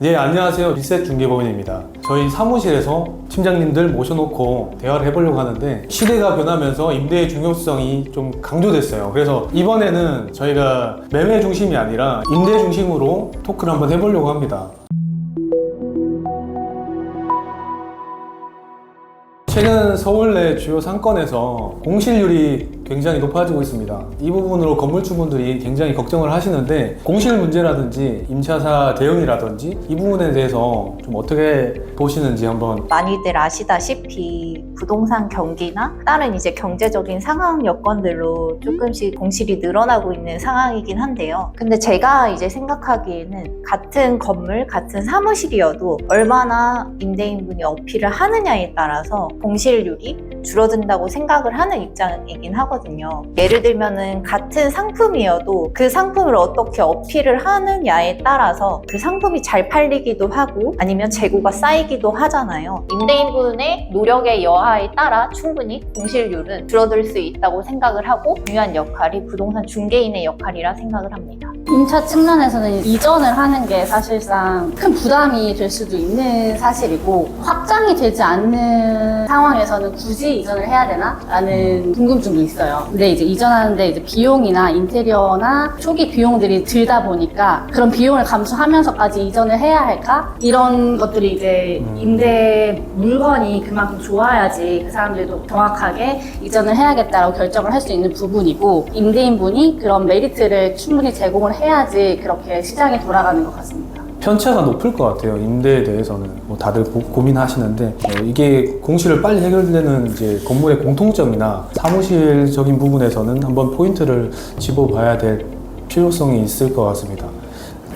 네, 안녕하세요. 리셋 중개법인입니다. 저희 사무실에서 팀장님들 모셔놓고 대화를 해보려고 하는데 시대가 변하면서 임대의 중요성이 좀 강조됐어요. 그래서 이번에는 저희가 매매 중심이 아니라 임대 중심으로 토크를 한번 해보려고 합니다. 최근 서울 내 주요 상권에서 공실률이 굉장히 높아지고 있습니다. 이 부분으로 건물주분들이 굉장히 걱정을 하시는데 공실 문제라든지 임차사 대응이라든지 이 부분에 대해서 좀 어떻게 보시는지 한번. 많이들 아시다시피 부동산 경기나 다른 이제 경제적인 상황 여건들로 조금씩 공실이 늘어나고 있는 상황이긴 한데요. 근데 제가 이제 생각하기에는 같은 건물, 같은 사무실이어도 얼마나 임대인분이 어필을 하느냐에 따라서 공실률이 줄어든다고 생각을 하는 입장이긴 하거든요. 예를 들면은 같은 상품이어도 그 상품을 어떻게 어필을 하느냐에 따라서 그 상품이 잘 팔리기도 하고 아니면 재고가 쌓이기도 하잖아요. 임대인분의 노력의 여하에 따라 충분히 공실률은 줄어들 수 있다고 생각을 하고 중요한 역할이 부동산 중개인의 역할이라 생각을 합니다. 임차 측면에서는 이전을 하는 게 사실상 큰 부담이 될 수도 있는 사실이고 확장이 되지 않는 상황에서는 굳이 이전을 해야 되나? 라는 궁금증도 있어요. 근데 이제 이전하는데 이제 비용이나 인테리어나 초기 비용들이 들다 보니까 그런 비용을 감수하면서까지 이전을 해야 할까? 이런 것들이 이제 임대 물건이 그만큼 좋아야지 그 사람들도 정확하게 이전을 해야겠다라고 결정을 할 수 있는 부분이고 임대인분이 그런 메리트를 충분히 제공을 해야지 그렇게 시장이 돌아가는 것 같습니다. 편차가 높을 것 같아요. 임대에 대해서는 다들 고민하시는데 이게 공실을 빨리 해결되는 이제 건물의 공통점이나 사무실적인 부분에서는 한번 포인트를 집어봐야 될 필요성이 있을 것 같습니다.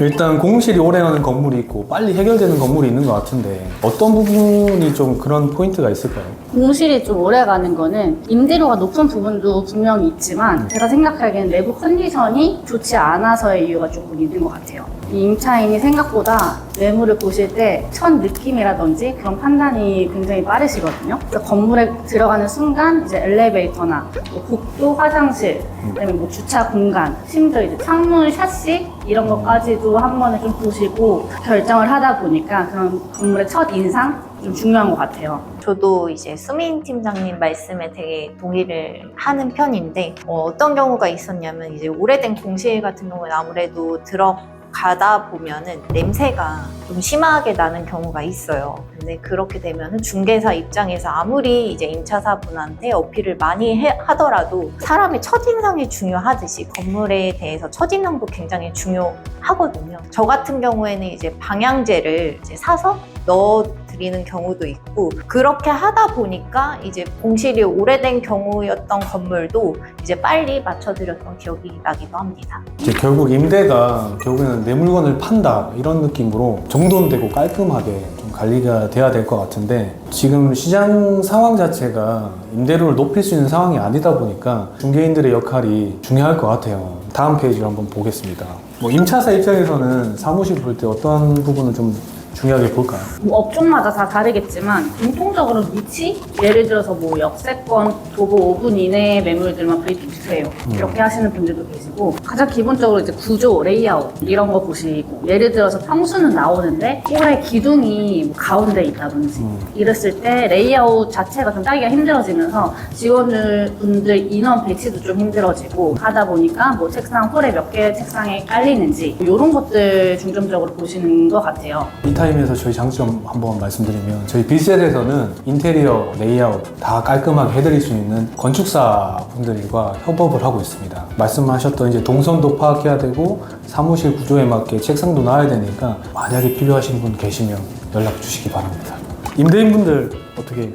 일단 공실이 오래가는 건물이 있고 빨리 해결되는 건물이 있는 것 같은데 어떤 부분이 좀 그런 포인트가 있을까요? 공실이 좀 오래가는 거는 임대료가 높은 부분도 분명히 있지만 제가 생각하기에는 내부 컨디션이 좋지 않아서의 이유가 조금 있는 것 같아요. 이 임차인이 생각보다 매물을 보실 때 첫 느낌이라든지 그런 판단이 굉장히 빠르시거든요. 그래서 건물에 들어가는 순간 이제 엘리베이터나 뭐 복도, 화장실, 그다음에 뭐 주차 공간, 심지어 이제 창문 샷시 이런 것까지도 한 번에 좀 보시고 결정을 하다 보니까 그런 건물의 첫 인상 좀 중요한 것 같아요. 저도 이제 수민 팀장님 말씀에 되게 동의를 하는 편인데 어떤 경우가 있었냐면 이제 오래된 공실 같은 경우는 아무래도 들어가다 보면은 냄새가 좀 심하게 나는 경우가 있어요. 근데 그렇게 되면은 중개사 입장에서 아무리 이제 임차사분한테 어필을 많이 하더라도 사람의 첫인상이 중요하듯이 건물에 대해서 첫인상도 굉장히 중요하거든요. 저 같은 경우에는 이제 방향제를 이제 사서 넣어드리는 경우도 있고 그렇게 하다 보니까 이제 공실이 오래된 경우였던 건물도 이제 빨리 맞춰드렸던 기억이 나기도 합니다. 이제 결국 임대가 결국에는 내 물건을 판다 이런 느낌으로 정돈되고 깔끔하게 좀 관리가 돼야 될 것 같은데 지금 시장 상황 자체가 임대료를 높일 수 있는 상황이 아니다 보니까 중개인들의 역할이 중요할 것 같아요. 다음 페이지를 한번 보겠습니다. 임차사 입장에서는 사무실 볼 때 어떤 부분을 좀 중요하게 볼까요? 뭐 업종마다 다 다르겠지만 공통적으로 위치? 예를 들어서 뭐 역세권 도보 5분 이내의 매물들만 브리핑 주세요. 이렇게 하시는 분들도 계시고 가장 기본적으로 이제 구조, 레이아웃 이런 거 보시고 예를 들어서 평수는 나오는데 홀의 기둥이 뭐 가운데 있다든지 이랬을 때 레이아웃 자체가 좀 짜기가 힘들어지면서 직원분들 인원 배치도 좀 힘들어지고 하다 보니까 뭐 책상 홀에 몇 개의 책상에 깔리는지 이런 것들 중점적으로 보시는 것 같아요. 이 타임에서 저희 장점 한번 말씀드리면 저희 빌셀에서는 인테리어, 레이아웃 다 깔끔하게 해드릴 수 있는 건축사 분들과 협업을 하고 있습니다. 말씀하셨던 이제 동선도 파악해야 되고 사무실 구조에 맞게 책상도 놔야 되니까 만약에 필요하신 분 계시면 연락 주시기 바랍니다. 임대인분들 어떻게?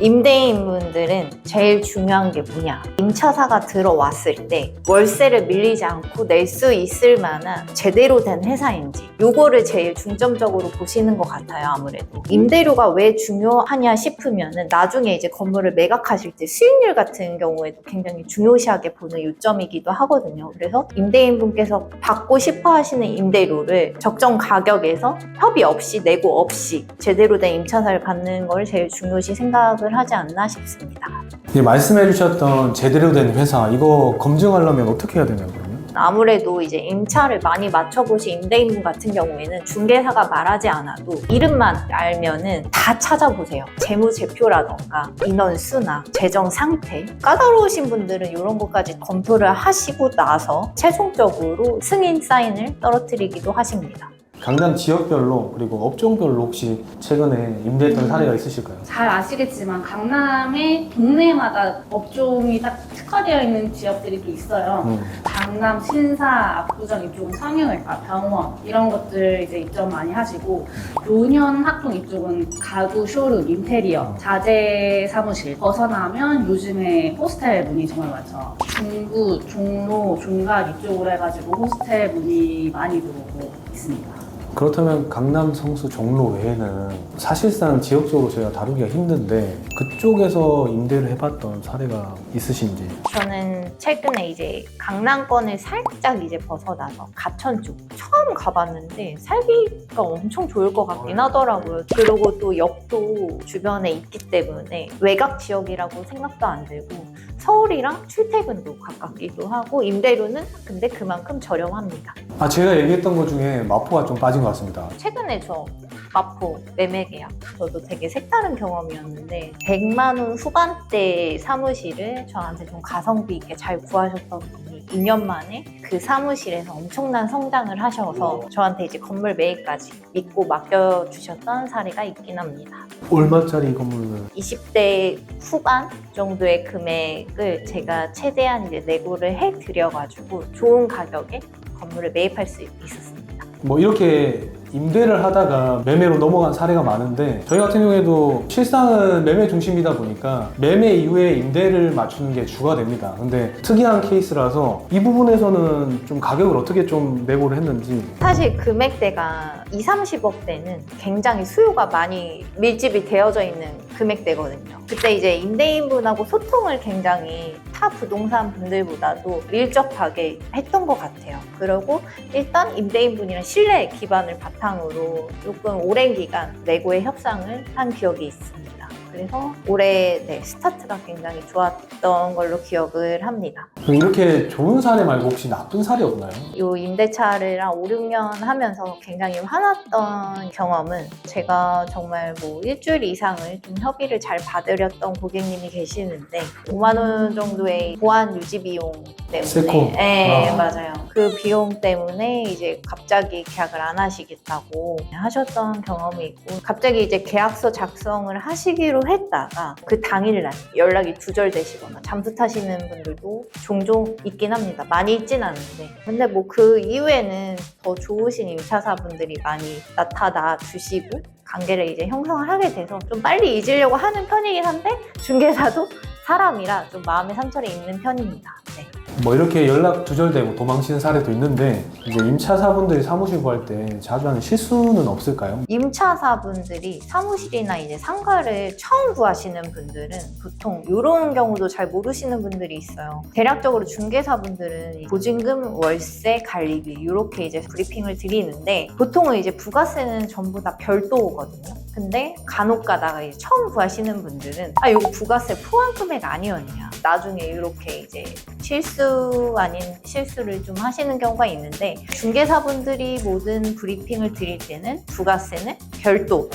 임대인분들은 제일 중요한 게 뭐냐? 임차사가 들어왔을 때 월세를 밀리지 않고 낼 수 있을 만한 제대로 된 회사인지 요거를 제일 중점적으로 보시는 것 같아요. 아무래도 임대료가 왜 중요하냐 싶으면은 나중에 이제 건물을 매각하실 때 수익률 같은 경우에도 굉장히 중요시하게 보는 요점이기도 하거든요. 그래서 임대인분께서 받고 싶어 하시는 임대료를 적정 가격에서 협의 없이 내고 없이 제대로 된 임차사를 받는 걸 제일 중요시 생각을 하지 않나 싶습니다. 말씀해 주셨던 제대로 된 회사 이거 검증하려면 어떻게 해야 되냐고요? 아무래도 이제 임차를 많이 맞춰보신 임대인분 같은 경우에는 중개사가 말하지 않아도 이름만 알면은 다 찾아보세요. 재무제표라던가 인원수나 재정 상태. 까다로우신 분들은 이런 것까지 검토를 하시고 나서 최종적으로 승인 사인을 떨어뜨리기도 하십니다. 강남 지역별로 그리고 업종별로 혹시 최근에 임대했던 사례가 있으실까요? 잘 아시겠지만 강남의 동네마다 업종이 딱 특화되어 있는 지역들이 또 있어요. 강남, 신사, 압구정 이쪽은 성형외과, 병원 이런 것들 이제 입점 많이 하시고 노년 학동 이쪽은 가구, 쇼룸, 인테리어, 자재 사무실 벗어나면 요즘에 호스텔 문의 정말 많죠. 중구, 종로, 종각 이쪽으로 해가지고 호스텔 문의 많이 들어오고 있습니다. 그렇다면 강남, 성수, 종로 외에는 사실상 지역적으로 저희가 다루기가 힘든데 그쪽에서 임대를 해봤던 사례가 있으신지? 저는 최근에 이제 강남권을 살짝 이제 벗어나서 가천 쪽 처음 가봤는데 살기가 엄청 좋을 것 같긴 하더라고요. 그리고 또 역도 주변에 있기 때문에 외곽 지역이라고 생각도 안 들고 서울이랑 출퇴근도 가깝기도 하고 임대료는 근데 그만큼 저렴합니다. 제가 얘기했던 것 중에 마포가 좀 빠진 것 같습니다. 최근에 저 마포 매매 계약 저도 되게 색다른 경험이었는데 100만 원 후반대 사무실을 저한테 좀 가성비 있게 잘 구하셨던 분이 2년 만에 그 사무실에서 엄청난 성장을 하셔서 저한테 이제 건물 매입까지 믿고 맡겨주셨던 사례가 있긴 합니다. 얼마짜리 건물을? 20대 후반 정도의 금액을 제가 최대한 이제 내고를 해드려가지고 좋은 가격에 건물을 매입할 수 있었습니다. 뭐 이렇게 임대를 하다가 매매로 넘어간 사례가 많은데 저희 같은 경우에도 실상은 매매 중심이다 보니까 매매 이후에 임대를 맞추는 게 주가 됩니다. 근데 특이한 케이스라서 이 부분에서는 좀 가격을 어떻게 좀 내고를 했는지. 사실 금액대가 2, 30억대는 굉장히 수요가 많이 밀집이 되어져 있는 금액대거든요. 그때 이제 임대인분하고 소통을 굉장히 타 부동산 분들보다도 밀접하게 했던 것 같아요. 그리고 일단 임대인분이랑 신뢰 기반을 바탕으로 조금 오랜 기간 내고의 협상을 한 기억이 있습니다. 그래서 올해 스타트가 굉장히 좋았던 걸로 기억을 합니다. 그럼 이렇게 좋은 사례 말고 혹시 나쁜 사례 없나요? 이 임대차를 한 5, 6년 하면서 굉장히 화났던 경험은 제가 정말 뭐 일주일 이상을 좀 협의를 잘 받으렸던 고객님이 계시는데 5만 원 정도의 보안 유지 비용 때문에 세코. 네, 맞아요. 그 비용 때문에 이제 갑자기 계약을 안 하시겠다고 하셨던 경험이 있고 갑자기 이제 계약서 작성을 하시기로 했다가 그 당일날 연락이 두절되시거나 잠수 타시는 분들도 종종 있긴 합니다. 많이 있진 않은데 근데 뭐 그 이후에는 더 좋으신 임차사분들이 많이 나타나 주시고 관계를 이제 형성을 하게 돼서 좀 빨리 잊으려고 하는 편이긴 한데 중개사도 사람이라 좀 마음의 상처를 입는 편입니다. 네. 뭐 이렇게 연락 두절되고 도망치는 사례도 있는데 이제 임차사분들이 사무실 구할 때 자주 하는 실수는 없을까요? 임차사분들이 사무실이나 이제 상가를 처음 구하시는 분들은 보통 이런 경우도 잘 모르시는 분들이 있어요. 대략적으로 중개사분들은 보증금, 월세, 관리비 이렇게 이제 브리핑을 드리는데 보통은 이제 부가세는 전부 다 별도거든요. 근데 간혹 가다가 이제 처음 구하시는 분들은 이거 부가세 포함 금액 아니었냐. 나중에 이렇게 이제 실수 아닌 실수를 좀 하시는 경우가 있는데 중개사분들이 모든 브리핑을 드릴 때는 부가세는 별도로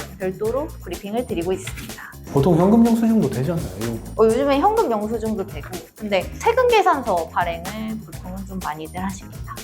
브리핑을 드리고 있습니다. 보통 현금 영수증도 되지 않나요? 요즘에 현금 영수증도 되고 근데 세금 계산서 발행을 보통은 좀 많이들 하십니다.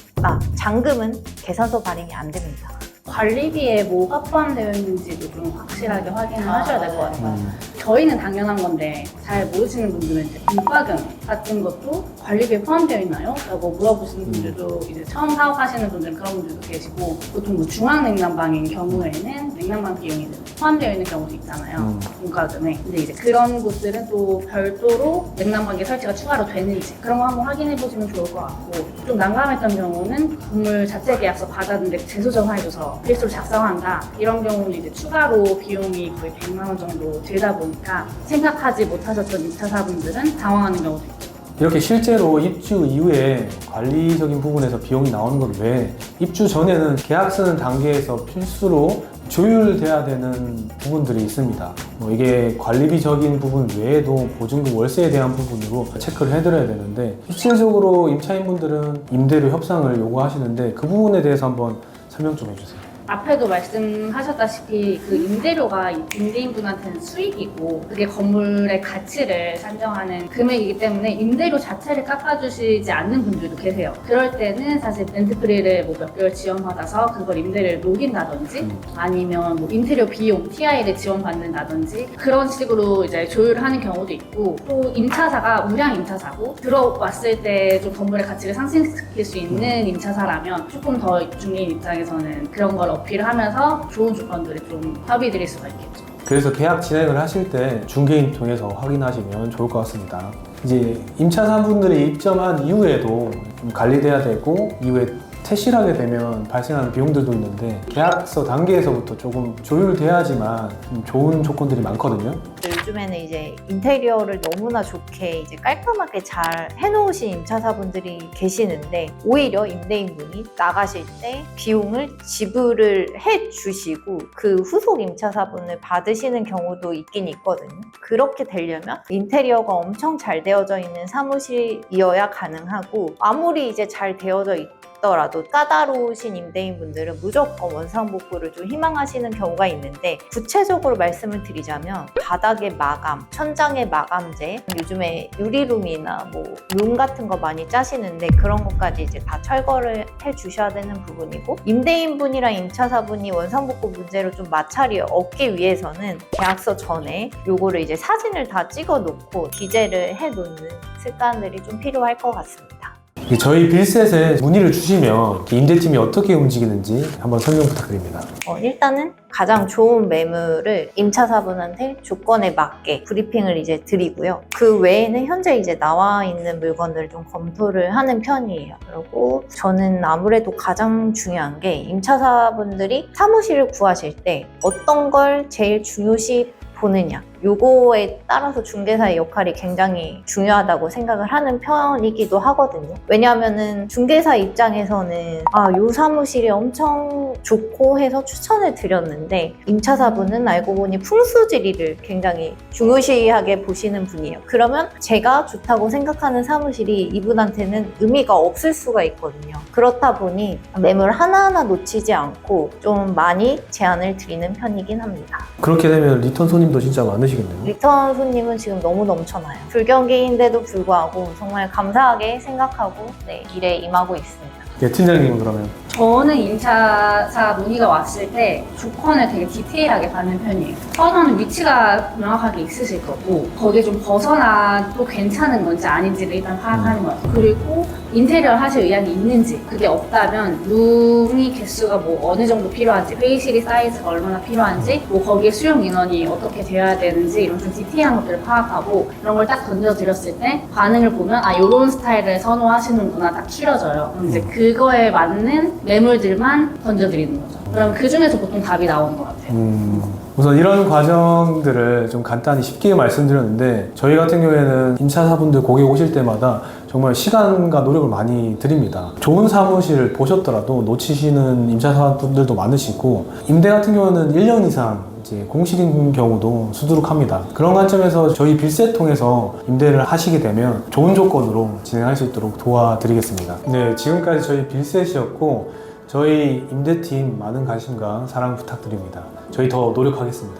잔금은 계산서 발행이 안 됩니다. 관리비에 뭐가 포함되어 있는지도 좀 확실하게 확인을 하셔야 될 것 같아요. 저희는 당연한 건데 잘 모르시는 분들은 이제 공과금 같은 것도 관리비에 포함되어 있나요? 라고 물어보시는 분들도 이제 처음 사업하시는 분들은 그런 분들도 계시고 보통 뭐 중앙냉난방인 경우에는 냉난방 비용이 포함되어 있는 경우도 있잖아요. 공과금에. 근데 이제 그런 곳들은 또 별도로 냉난방기 설치가 추가로 되는지 그런 거 한번 확인해 보시면 좋을 것 같고 좀 난감했던 경우는 건물 자체 계약서 받았는데 재소 전화해줘서 필수로 작성한다 이런 경우는 이제 추가로 비용이 거의 100만 원 정도 들다 보니까 생각하지 못하셨던 임차사분들은 당황하는 경우도 있죠. 이렇게 실제로 입주 이후에 관리적인 부분에서 비용이 나오는 것 외에 입주 전에는 계약 쓰는 단계에서 필수로 조율돼야 되는 부분들이 있습니다. 이게 관리비적인 부분 외에도 보증금 월세에 대한 부분으로 체크를 해드려야 되는데 실질적으로 임차인분들은 임대료 협상을 요구하시는데 그 부분에 대해서 한번 설명 좀 해주세요. 앞에도 말씀하셨다시피 그 임대료가 임대인분한테는 수익이고 그게 건물의 가치를 산정하는 금액이기 때문에 임대료 자체를 깎아주시지 않는 분들도 계세요. 그럴 때는 사실 렌트프리를 뭐 몇 개월 지원받아서 그걸 임대료를 녹인다든지 아니면 뭐 인테리어 비용 TI를 지원받는다든지 그런 식으로 이제 조율을 하는 경우도 있고 또 임차사가 우량 임차사고 들어왔을 때 좀 건물의 가치를 상승시킬 수 있는 임차사라면 조금 더 중개인 입장에서는 그런 걸 어필을 하면서 좋은 조건들을 좀 협의 드릴 수가 있겠죠. 그래서 계약 진행을 하실 때 중개인 통해서 확인하시면 좋을 것 같습니다. 이제 임차사분들이 입점한 이후에도 좀 관리돼야 되고 이후에 퇴실하게 되면 발생하는 비용들도 있는데 계약서 단계에서부터 조금 조율돼야지만 좀 좋은 조건들이 많거든요. 요즘에는 이제 인테리어를 너무나 좋게 이제 깔끔하게 잘 해놓으신 임차사분들이 계시는데 오히려 임대인분이 나가실 때 비용을 지불을 해주시고 그 후속 임차사분을 받으시는 경우도 있긴 있거든요. 그렇게 되려면 인테리어가 엄청 잘 되어져 있는 사무실이어야 가능하고 아무리 이제 잘 되어져 있더라도 까다로우신 임대인분들은 무조건 원상복구를 좀 희망하시는 경우가 있는데 구체적으로 말씀을 드리자면 바닥의 마감, 천장의 마감재, 요즘에 유리룸이나 뭐 룸 같은 거 많이 짜시는데 그런 것까지 이제 다 철거를 해 주셔야 되는 부분이고 임대인분이랑 임차사분이 원상복구 문제로 좀 마찰이 없기 위해서는 계약서 전에 요거를 이제 사진을 다 찍어 놓고 기재를 해 놓는 습관들이 좀 필요할 것 같습니다. 저희 빌셋에 문의를 주시면 임대팀이 어떻게 움직이는지 한번 설명 부탁드립니다. 일단은 가장 좋은 매물을 임차사분한테 조건에 맞게 브리핑을 이제 드리고요. 그 외에는 현재 이제 나와 있는 물건들을 좀 검토를 하는 편이에요. 그리고 저는 아무래도 가장 중요한 게 임차사분들이 사무실을 구하실 때 어떤 걸 제일 중요시 보느냐 요거에 따라서 중개사의 역할이 굉장히 중요하다고 생각을 하는 편이기도 하거든요. 왜냐하면은 중개사 입장에서는 요 사무실이 엄청 좋고 해서 추천을 드렸는데 임차사분은 알고 보니 풍수지리를 굉장히 중요시하게 보시는 분이에요. 그러면 제가 좋다고 생각하는 사무실이 이분한테는 의미가 없을 수가 있거든요. 그렇다 보니 매물 하나하나 놓치지 않고 좀 많이 제안을 드리는 편이긴 합니다. 그렇게 되면 리턴 손님도 진짜 많으시겠네요. 리턴 손님은 지금 너무 넘쳐나요. 불경기인데도 불구하고 정말 감사하게 생각하고 일에 임하고 있습니다. 네, 팀장님은 그러면? 저는 임차사 문의가 왔을 때 조건을 되게 디테일하게 받는 편이에요. 선호하는 위치가 명확하게 있으실 거고 거기에 좀 벗어나도 괜찮은 건지 아닌지를 일단 파악하는 거예요. 그리고 인테리어를 하실 의향이 있는지 그게 없다면 룸이 개수가 뭐 어느 정도 필요한지 회의실이 사이즈가 얼마나 필요한지 뭐 거기에 수용 인원이 어떻게 되어야 되는지 이런 좀 디테일한 것들을 파악하고 이런 걸 딱 던져드렸을 때 반응을 보면 요런 스타일을 선호하시는구나 딱 추려져요. 그럼 이제 그거에 맞는 매물들만 던져드리는 거죠. 그럼 그 중에서 보통 답이 나오는 것 같아요. 우선 이런 과정들을 좀 간단히 쉽게 말씀드렸는데 저희 같은 경우에는 임차사분들 고객 오실 때마다 정말 시간과 노력을 많이 드립니다. 좋은 사무실을 보셨더라도 놓치시는 임차사분들도 많으시고 임대 같은 경우는 1년 이상 이제 공실인 경우도 수두룩합니다. 그런 관점에서 저희 빌셋 통해서 임대를 하시게 되면 좋은 조건으로 진행할 수 있도록 도와드리겠습니다. 네, 지금까지 저희 빌셋이었고 저희 임대팀 많은 관심과 사랑 부탁드립니다. 저희 더 노력하겠습니다.